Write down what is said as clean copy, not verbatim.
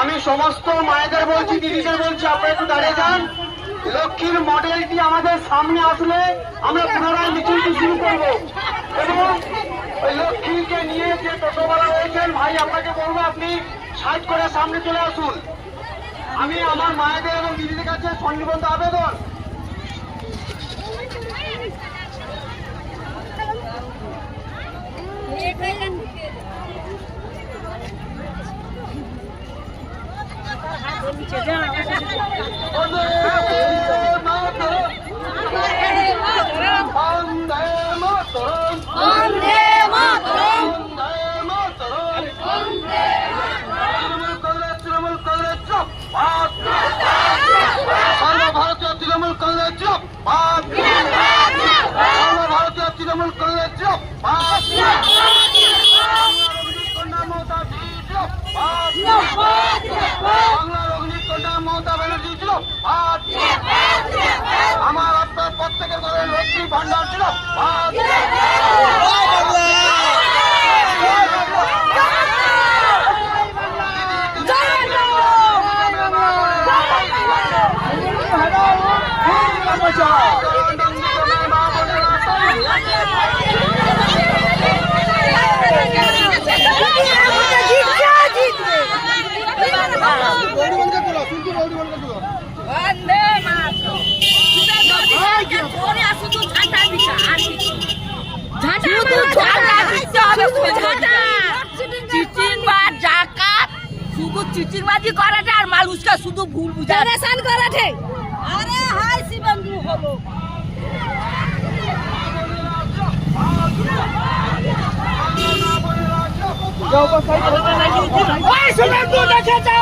আমি সমস্ত মায়েদের বলছি, দিদিদের বলছি, আপনারা একটু দাঁড়িয়ে যান। লক্ষ্মীর মডেলটি আমাদের সামনে আসলে আমরা পুনরায় মিছিলটি শুরু করব এবং ওই লক্ষ্মীকে নিয়ে যে টোটোওয়ালা রয়েছেন ভাই, আপনাকে বলবো আপনি সাইড করে সামনে চলে আসুন। আমি আমার মায়েদের এবং দিদিদের কাছে সন্নিবদ্ধ আবেদন, সর্বভারতীয় তৃণমূল কংগ্রেস জিন্দাবাদ, সর্বভারতীয় তৃণমূল কংগ্রেস জিন্দাবাদ, বাংলার অগ্নিকন্যা মমতা ব্যানার্জি জিন্দাবাদ, আমার আপনার প্রত্যেকের ঘরের লক্ষ্মী ভান্ডার জিন্দাবাদ। চিচিংবাজি করাটা আর মানুষকে শুধু ভুল বুঝান করাতে। আরে হাই শিবন্দু হলো দেখেছে